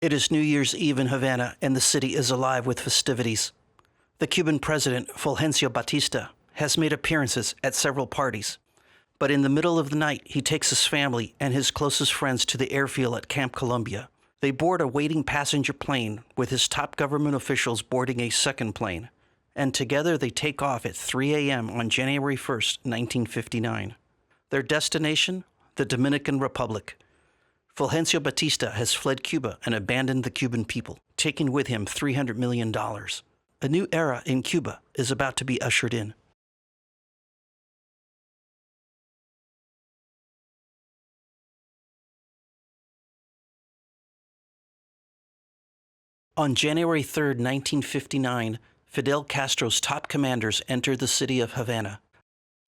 It is New Year's Eve in Havana, and the city is alive with festivities. The Cuban president, Fulgencio Batista, has made appearances at several parties. But in the middle of the night, he takes his family and his closest friends to the airfield at Camp Columbia. They board a waiting passenger plane, with his top government officials boarding a second plane. And together they take off at 3 a.m. on January 1st, 1959. Their destination? The Dominican Republic. Fulgencio Batista has fled Cuba and abandoned the Cuban people, taking with him $300 million. A new era in Cuba is about to be ushered in. On January 3, 1959, Fidel Castro's top commanders entered the city of Havana.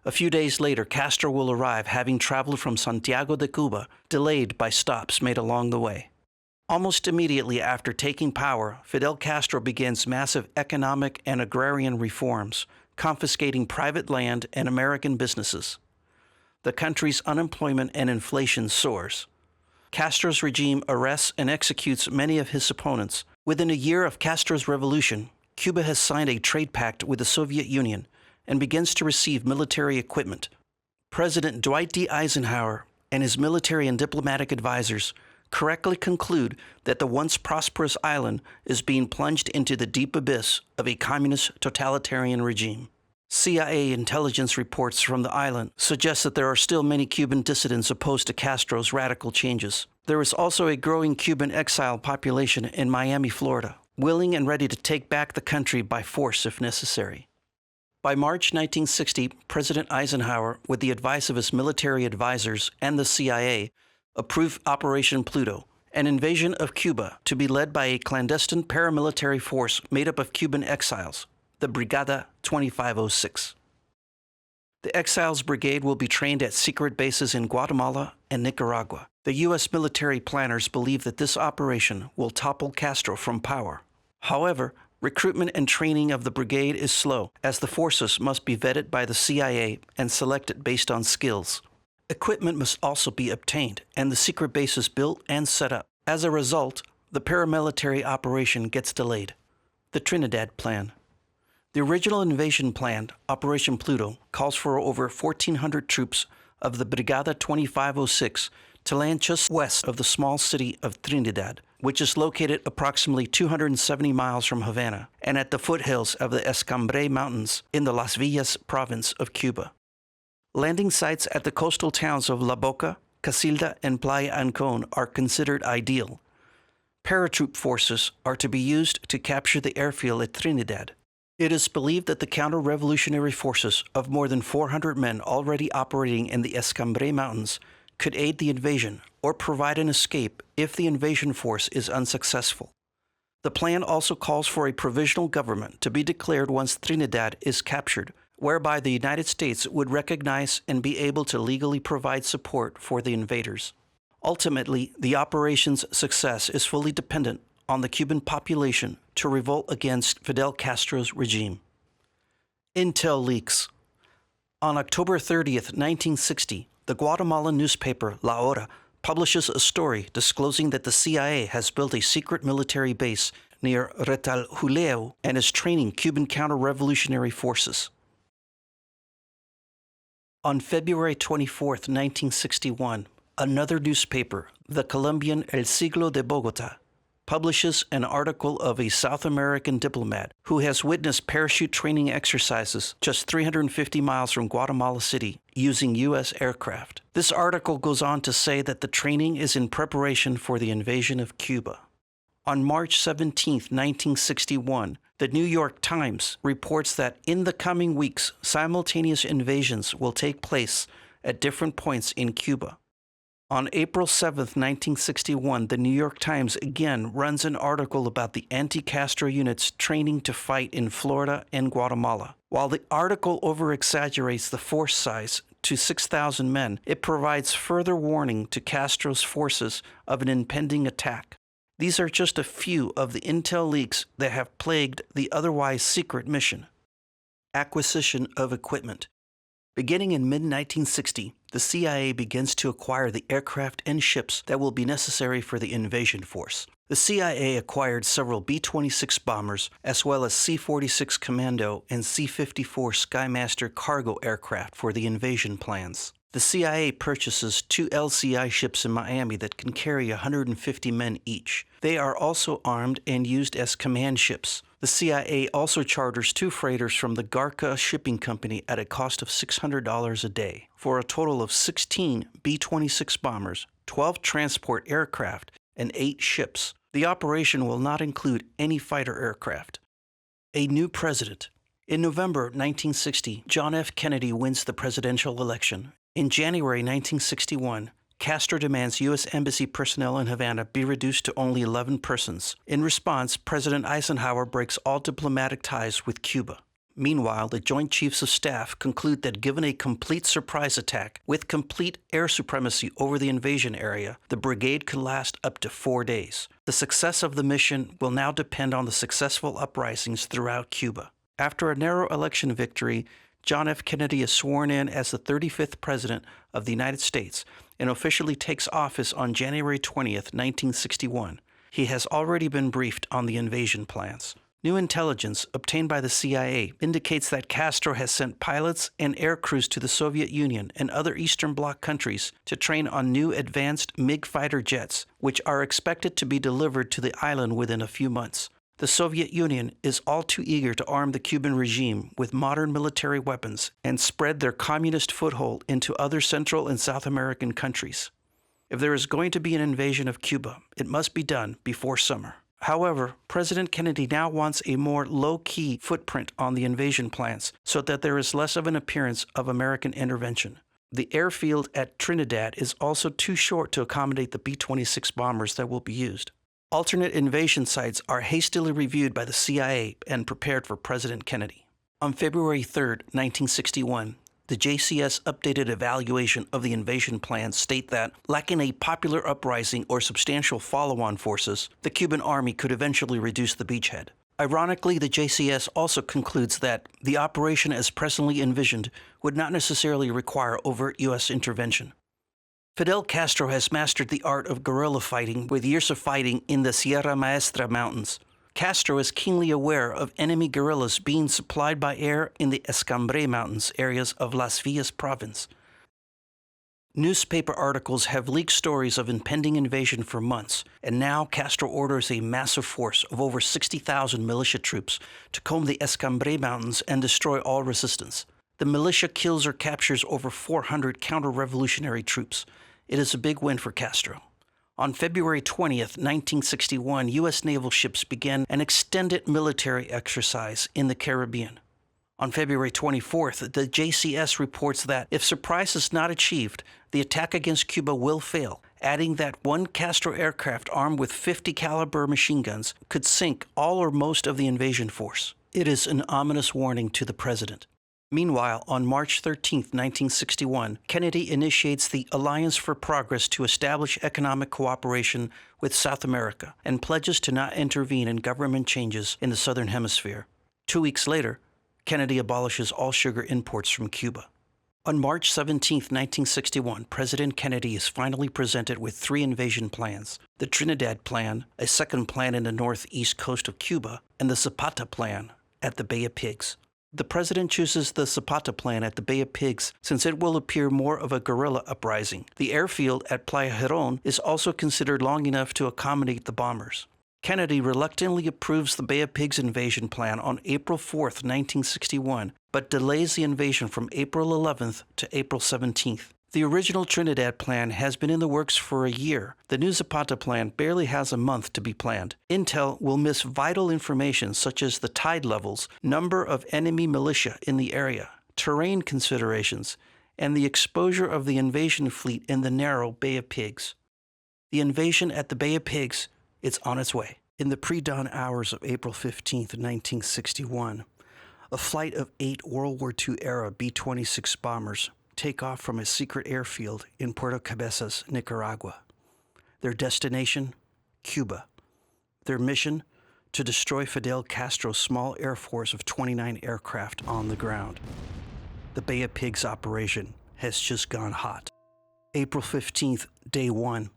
A few days later, Castro will arrive, having traveled from Santiago de Cuba, delayed by stops made along the way. Almost immediately after taking power, Fidel Castro begins massive economic and agrarian reforms, confiscating private land and American businesses. The country's unemployment and inflation soars. Castro's regime arrests and executes many of his opponents. Within a year of Castro's revolution, Cuba has signed a trade pact with the Soviet Union and begins to receive military equipment. President Dwight D. Eisenhower and his military and diplomatic advisors correctly conclude that the once prosperous island is being plunged into the deep abyss of a communist totalitarian regime. CIA intelligence reports from the island suggest that there are still many Cuban dissidents opposed to Castro's radical changes. There is also a growing Cuban exile population in Miami, Florida, willing and ready to take back the country by force if necessary. By March 1960, President Eisenhower, with the advice of his military advisors and the CIA, approved Operation Pluto, an invasion of Cuba to be led by a clandestine paramilitary force made up of Cuban exiles, the Brigada 2506. The Exiles Brigade will be trained at secret bases in Guatemala and Nicaragua. The U.S. military planners believe that this operation will topple Castro from power. However, recruitment and training of the brigade is slow, as the forces must be vetted by the CIA and selected based on skills. Equipment must also be obtained, and the secret bases built and set up. As a result, the paramilitary operation gets delayed. The Trinidad Plan. The original invasion plan, Operation Pluto, calls for over 1,400 troops of the Brigada 2506 to land just west of the small city of Trinidad, which is located approximately 270 miles from Havana and at the foothills of the Escambray Mountains in the Las Villas province of Cuba. Landing sites at the coastal towns of La Boca, Casilda, and Playa Giron are considered ideal. Paratroop forces are to be used to capture the airfield at Trinidad. It is believed that the counter-revolutionary forces of more than 400 men already operating in the Escambray Mountains could aid the invasion or provide an escape if the invasion force is unsuccessful. The plan also calls for a provisional government to be declared once Trinidad is captured, whereby the United States would recognize and be able to legally provide support for the invaders. Ultimately, the operation's success is fully dependent on the Cuban population to revolt against Fidel Castro's regime. Intel leaks. On October 30th, 1960, the Guatemalan newspaper La Hora publishes a story disclosing that the CIA has built a secret military base near Retalhuleu and is training Cuban counter-revolutionary forces. On February 24, 1961, another newspaper, the Colombian El Siglo de Bogotá, publishes an article of a South American diplomat who has witnessed parachute training exercises just 350 miles from Guatemala City using U.S. aircraft. This article goes on to say that the training is in preparation for the invasion of Cuba. On March 17, 1961, the New York Times reports that in the coming weeks, simultaneous invasions will take place at different points in Cuba. On April 7, 1961, the New York Times again runs an article about the anti-Castro units training to fight in Florida and Guatemala. While the article over-exaggerates the force size to 6,000 men, it provides further warning to Castro's forces of an impending attack. These are just a few of the intel leaks that have plagued the otherwise secret mission. Acquisition of equipment. Beginning in mid-1960, the CIA begins to acquire the aircraft and ships that will be necessary for the invasion force. The CIA acquired several B-26 bombers, as well as C-46 Commando and C-54 Skymaster cargo aircraft for the invasion plans. The CIA purchases 2 LCI ships in Miami that can carry 150 men each. They are also armed and used as command ships. The CIA also charters 2 freighters from the Garca Shipping Company at a cost of $600 a day, for a total of 16 B-26 bombers, 12 transport aircraft, and 8 ships. The operation will not include any fighter aircraft. A new president. In November 1960, John F. Kennedy wins the presidential election. In January 1961, Castro demands U.S. Embassy personnel in Havana be reduced to only 11 persons. In response, President Eisenhower breaks all diplomatic ties with Cuba. Meanwhile, the Joint Chiefs of Staff conclude that given a complete surprise attack with complete air supremacy over the invasion area, the brigade could last up to 4 days. The success of the mission will now depend on the successful uprisings throughout Cuba. After a narrow election victory, John F. Kennedy is sworn in as the 35th President of the United States and officially takes office on January 20th, 1961. He has already been briefed on the invasion plans. New intelligence obtained by the CIA indicates that Castro has sent pilots and air crews to the Soviet Union and other Eastern Bloc countries to train on new advanced MiG fighter jets, which are expected to be delivered to the island within a few months. The Soviet Union is all too eager to arm the Cuban regime with modern military weapons and spread their communist foothold into other Central and South American countries. If there is going to be an invasion of Cuba, it must be done before summer. However, President Kennedy now wants a more low-key footprint on the invasion plans so that there is less of an appearance of American intervention. The airfield at Trinidad is also too short to accommodate the B-26 bombers that will be used. Alternate invasion sites are hastily reviewed by the CIA and prepared for President Kennedy. On February 3, 1961, the JCS updated evaluation of the invasion plans state that, lacking a popular uprising or substantial follow-on forces, the Cuban army could eventually reduce the beachhead. Ironically, the JCS also concludes that the operation as presently envisioned would not necessarily require overt U.S. intervention. Fidel Castro has mastered the art of guerrilla fighting with years of fighting in the Sierra Maestra Mountains. Castro is keenly aware of enemy guerrillas being supplied by air in the Escambray Mountains areas of Las Villas province. Newspaper articles have leaked stories of impending invasion for months, and now Castro orders a massive force of over 60,000 militia troops to comb the Escambray Mountains and destroy all resistance. The militia kills or captures over 400 counter-revolutionary troops. It is a big win for Castro. On February 20th, 1961, U.S. naval ships began an extended military exercise in the Caribbean. On February 24th, the JCS reports that if surprise is not achieved, the attack against Cuba will fail, adding that one Castro aircraft armed with 50 caliber machine guns could sink all or most of the invasion force. It is an ominous warning to the president. Meanwhile, on March 13, 1961, Kennedy initiates the Alliance for Progress to establish economic cooperation with South America and pledges to not intervene in government changes in the Southern Hemisphere. 2 weeks later, Kennedy abolishes all sugar imports from Cuba. On March 17, 1961, President Kennedy is finally presented with 3 invasion plans: the Trinidad Plan, a second plan in the northeast coast of Cuba, and the Zapata Plan at the Bay of Pigs. The president chooses the Zapata Plan at the Bay of Pigs since it will appear more of a guerrilla uprising. The airfield at Playa Giron is also considered long enough to accommodate the bombers. Kennedy reluctantly approves the Bay of Pigs invasion plan on April 4, 1961, but delays the invasion from April 11th to April 17th. The original Trinidad plan has been in the works for a year. The new Zapata plan barely has a month to be planned. Intel will miss vital information such as the tide levels, number of enemy militia in the area, terrain considerations, and the exposure of the invasion fleet in the narrow Bay of Pigs. The invasion at the Bay of Pigs is on its way. In the pre-dawn hours of April 15, 1961, a flight of 8 World War II-era B-26 bombers take off from a secret airfield in Puerto Cabezas, Nicaragua. Their destination, Cuba. Their mission, to destroy Fidel Castro's small air force of 29 aircraft on the ground. The Bay of Pigs operation has just gone hot. April 15th, day 1.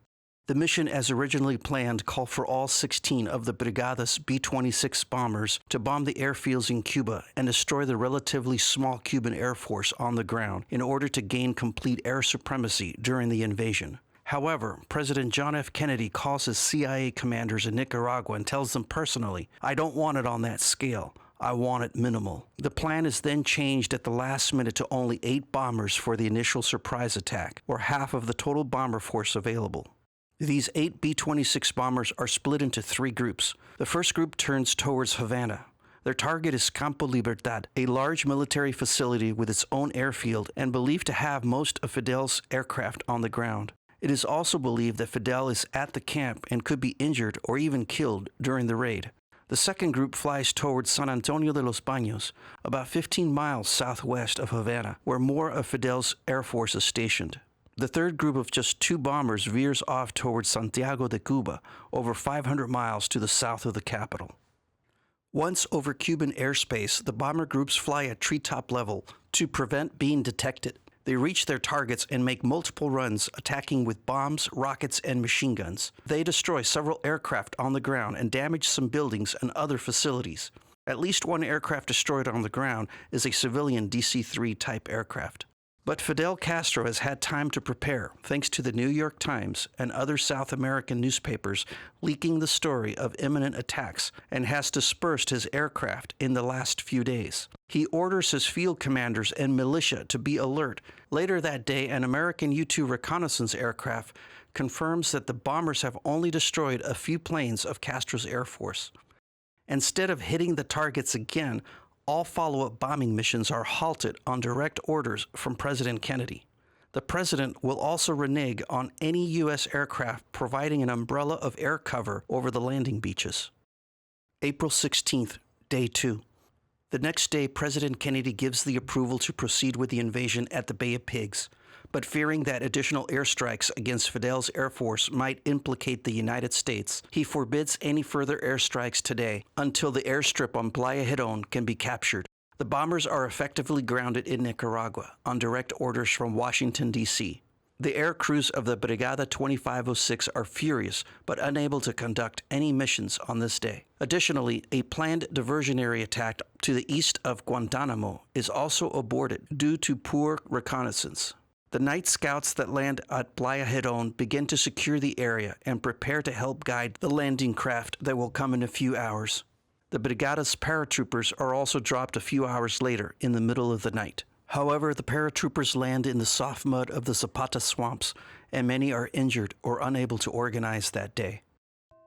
The mission, as originally planned, called for all 16 of the Brigada's B-26 bombers to bomb the airfields in Cuba and destroy the relatively small Cuban Air Force on the ground in order to gain complete air supremacy during the invasion. However, President John F. Kennedy calls his CIA commanders in Nicaragua and tells them personally, "I don't want it on that scale. I want it minimal." The plan is then changed at the last minute to only 8 bombers for the initial surprise attack, or half of the total bomber force available. These 8 B-26 bombers are split into 3 groups. The first group turns towards Havana. Their target is Campo Libertad, a large military facility with its own airfield and believed to have most of Fidel's aircraft on the ground. It is also believed that Fidel is at the camp and could be injured or even killed during the raid. The second group flies towards San Antonio de los Baños, about 15 miles southwest of Havana, where more of Fidel's Air Force is stationed. The third group of just 2 bombers veers off towards Santiago de Cuba, over 500 miles to the south of the capital. Once over Cuban airspace, the bomber groups fly at treetop level to prevent being detected. They reach their targets and make multiple runs, attacking with bombs, rockets, and machine guns. They destroy several aircraft on the ground and damage some buildings and other facilities. At least 1 aircraft destroyed on the ground is a civilian DC-3 type aircraft. But Fidel Castro has had time to prepare, thanks to the New York Times and other South American newspapers leaking the story of imminent attacks, and has dispersed his aircraft in the last few days. He orders his field commanders and militia to be alert. Later that day, an American U-2 reconnaissance aircraft confirms that the bombers have only destroyed a few planes of Castro's Air Force. Instead of hitting the targets again, all follow-up bombing missions are halted on direct orders from President Kennedy. The president will also renege on any U.S. aircraft providing an umbrella of air cover over the landing beaches. April 16th, Day 2. The next day, President Kennedy gives the approval to proceed with the invasion at the Bay of Pigs, but fearing that additional airstrikes against Fidel's Air Force might implicate the United States, he forbids any further airstrikes today until the airstrip on Playa Giron can be captured. The bombers are effectively grounded in Nicaragua on direct orders from Washington, D.C. The air crews of the Brigada 2506 are furious but unable to conduct any missions on this day. Additionally, a planned diversionary attack to the east of Guantanamo is also aborted due to poor reconnaissance. The night scouts that land at Playa Giron begin to secure the area and prepare to help guide the landing craft that will come in a few hours. The Brigada's paratroopers are also dropped a few hours later in the middle of the night. However, the paratroopers land in the soft mud of the Zapata swamps, and many are injured or unable to organize that day.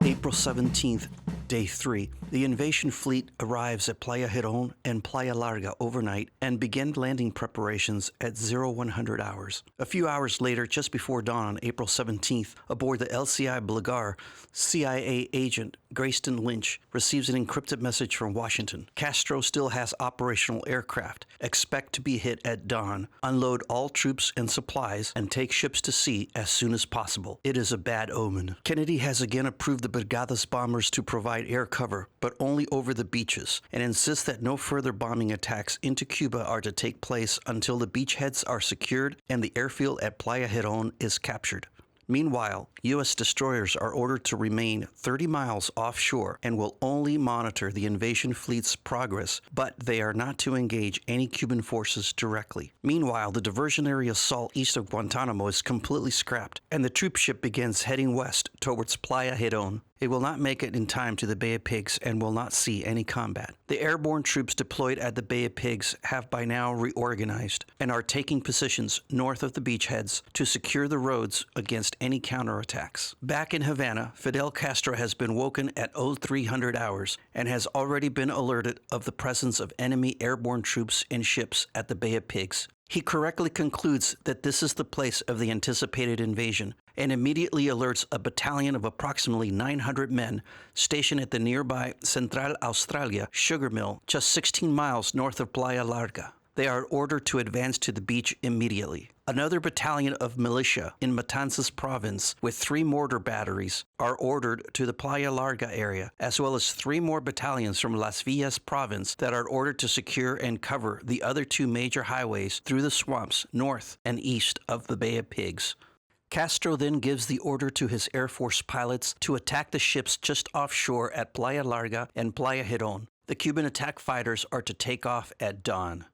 April 17th, Day 3. The invasion fleet arrives at Playa Giron and Playa Larga overnight and begin landing preparations at 0100 hours. A few hours later, just before dawn on April 17th, aboard the LCI Blagar, CIA agent Grayston Lynch receives an encrypted message from Washington. Castro still has operational aircraft. Expect to be hit at dawn. Unload all troops and supplies and take ships to sea as soon as possible. It is a bad omen. Kennedy has again approved the Brigada's bombers to provide air cover, but only over the beaches, and insists that no further bombing attacks into Cuba are to take place until the beachheads are secured and the airfield at Playa Giron is captured. Meanwhile, U.S. destroyers are ordered to remain 30 miles offshore and will only monitor the invasion fleet's progress, but they are not to engage any Cuban forces directly. Meanwhile, the diversionary assault east of Guantanamo is completely scrapped, and the troop ship begins heading west towards Playa Giron. It will not make it in time to the Bay of Pigs and will not see any combat. The airborne troops deployed at the Bay of Pigs have by now reorganized and are taking positions north of the beachheads to secure the roads against any counterattacks. Back in Havana, Fidel Castro has been woken at 0300 hours and has already been alerted of the presence of enemy airborne troops and ships at the Bay of Pigs. He correctly concludes that this is the place of the anticipated invasion and immediately alerts a battalion of approximately 900 men stationed at the nearby Central Australia sugar mill just 16 miles north of Playa Larga. They are ordered to advance to the beach immediately. Another battalion of militia in Matanzas province with 3 mortar batteries are ordered to the Playa Larga area, as well as 3 more battalions from Las Villas province that are ordered to secure and cover the other 2 major highways through the swamps north and east of the Bay of Pigs. Castro then gives the order to his Air Force pilots to attack the ships just offshore at Playa Larga and Playa Giron. The Cuban attack fighters are to take off at dawn.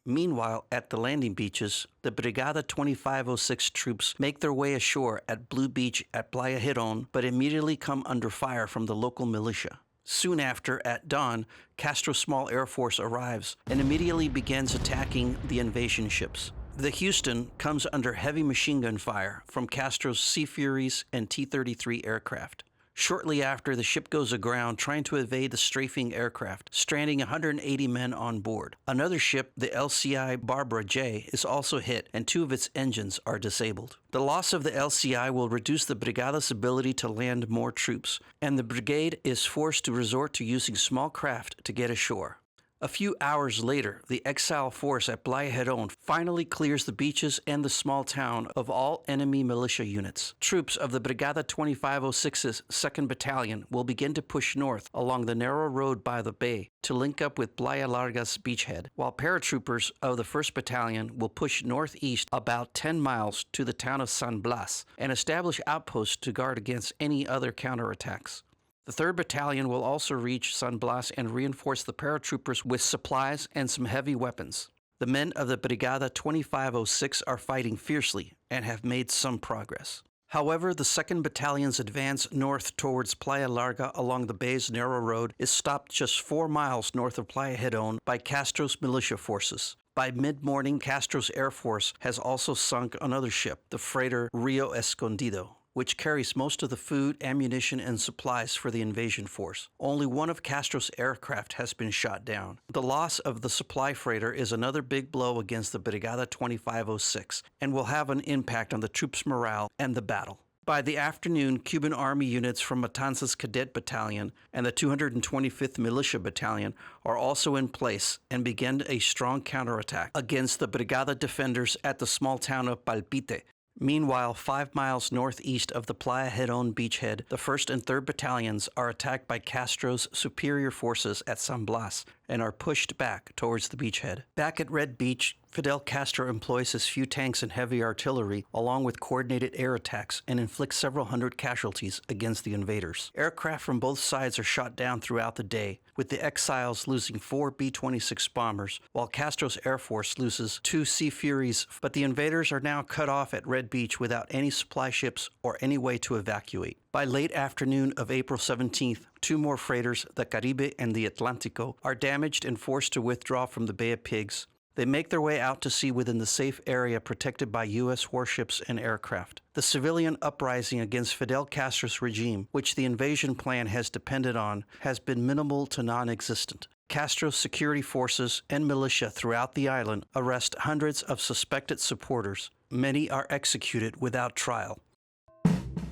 Meanwhile, at the landing beaches, the Brigada 2506 troops make their way ashore at Blue Beach at Playa Giron, but immediately come under fire from the local militia. Soon after, at dawn, Castro's small air force arrives and immediately begins attacking the invasion ships. The Houston comes under heavy machine gun fire from Castro's Sea Furies and T-33 aircraft. Shortly after, the ship goes aground trying to evade the strafing aircraft, stranding 180 men on board. Another ship, the LCI Barbara J, is also hit, and 2 of its engines are disabled. The loss of the LCI will reduce the Brigada's ability to land more troops, and the brigade is forced to resort to using small craft to get ashore. A few hours later, the exile force at Playa Giron finally clears the beaches and the small town of all enemy militia units. Troops of the Brigada 2506's 2nd Battalion will begin to push north along the narrow road by the bay to link up with Playa Larga's beachhead, while paratroopers of the 1st Battalion will push northeast about 10 miles to the town of San Blas and establish outposts to guard against any other counterattacks. The 3rd Battalion will also reach San Blas and reinforce the paratroopers with supplies and some heavy weapons. The men of the Brigada 2506 are fighting fiercely and have made some progress. However, the 2nd Battalion's advance north towards Playa Larga along the bay's narrow road is stopped just 4 miles north of Playa Giron by Castro's militia forces. By mid-morning, Castro's Air Force has also sunk another ship, the freighter Rio Escondido, which carries most of the food, ammunition, and supplies for the invasion force. Only one of Castro's aircraft has been shot down. The loss of the supply freighter is another big blow against the Brigada 2506 and will have an impact on the troops' morale and the battle. By the afternoon, Cuban Army units from Matanzas Cadet Battalion and the 225th Militia Battalion are also in place and begin a strong counterattack against the Brigada defenders at the small town of Palpite. Meanwhile, 5 miles northeast of the Playa Giron beachhead, the 1st and 3rd Battalions are attacked by Castro's superior forces at San Blas and are pushed back towards the beachhead. Back at Red Beach, Fidel Castro employs his few tanks and heavy artillery along with coordinated air attacks and inflicts several hundred casualties against the invaders. Aircraft from both sides are shot down throughout the day, with the exiles losing 4 B-26 bombers, while Castro's Air Force loses 2 Sea Furies, but the invaders are now cut off at Red Beach without any supply ships or any way to evacuate. By late afternoon of April 17th, 2 more freighters, the Caribe and the Atlántico, are damaged and forced to withdraw from the Bay of Pigs. They make their way out to sea within the safe area protected by U.S. warships and aircraft. The civilian uprising against Fidel Castro's regime, which the invasion plan has depended on, has been minimal to non-existent. Castro's security forces and militia throughout the island arrest hundreds of suspected supporters. Many are executed without trial.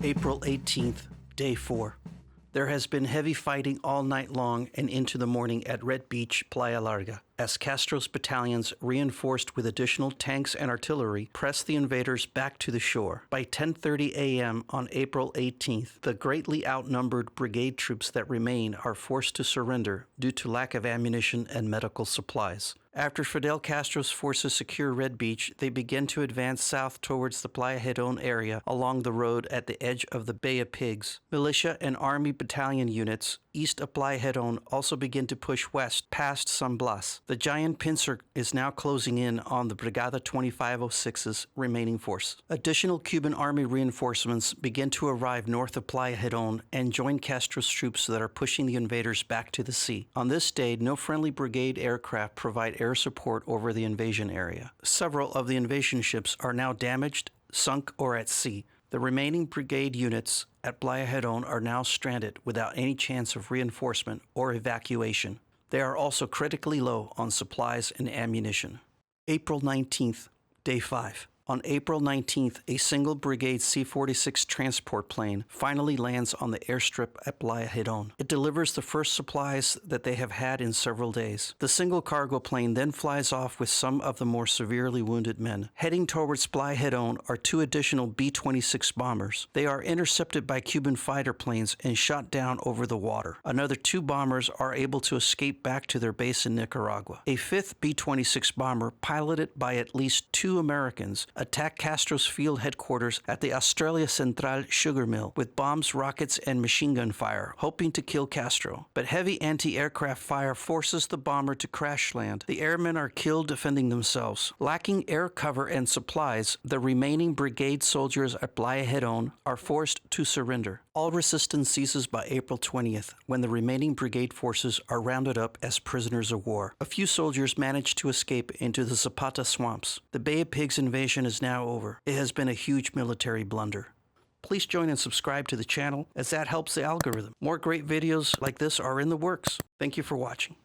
April 18th, Day 4. There has been heavy fighting all night long and into the morning at Red Beach, Playa Larga, as Castro's battalions, reinforced with additional tanks and artillery, press the invaders back to the shore. By 10:30 a.m. on April 18th, the greatly outnumbered brigade troops that remain are forced to surrender due to lack of ammunition and medical supplies. After Fidel Castro's forces secure Red Beach, they begin to advance south towards the Playa Giron area along the road at the edge of the Bay of Pigs. Militia and Army battalion units east of Playa Giron also begin to push west past San Blas. The giant pincer is now closing in on the Brigada 2506's remaining force. Additional Cuban Army reinforcements begin to arrive north of Playa Giron and join Castro's troops that are pushing the invaders back to the sea. On this day, no friendly brigade aircraft provide air support over the invasion area. Several of the invasion ships are now damaged, sunk, or at sea. The remaining brigade units at Playa Giron are now stranded without any chance of reinforcement or evacuation. They are also critically low on supplies and ammunition. April 19th, Day 5. On April 19th, a single brigade C-46 transport plane finally lands on the airstrip at Playa Giron. It delivers the first supplies that they have had in several days. The single cargo plane then flies off with some of the more severely wounded men. Heading towards Playa Giron are 2 additional B-26 bombers. They are intercepted by Cuban fighter planes and shot down over the water. Another 2 bombers are able to escape back to their base in Nicaragua. A 5th B-26 bomber, piloted by at least 2 Americans, attacked Castro's field headquarters at the Australia Central sugar mill with bombs, rockets, and machine gun fire, hoping to kill Castro. But heavy anti-aircraft fire forces the bomber to crash land. The airmen are killed defending themselves. Lacking air cover and supplies, the remaining brigade soldiers at Playa Giron are forced to surrender. All resistance ceases by April 20th, when the remaining brigade forces are rounded up as prisoners of war. A few soldiers manage to escape into the Zapata swamps. The Bay of Pigs invasion is now over. It has been a huge military blunder. Please join and subscribe to the channel, as that helps the algorithm. More great videos like this are in the works. Thank you for watching.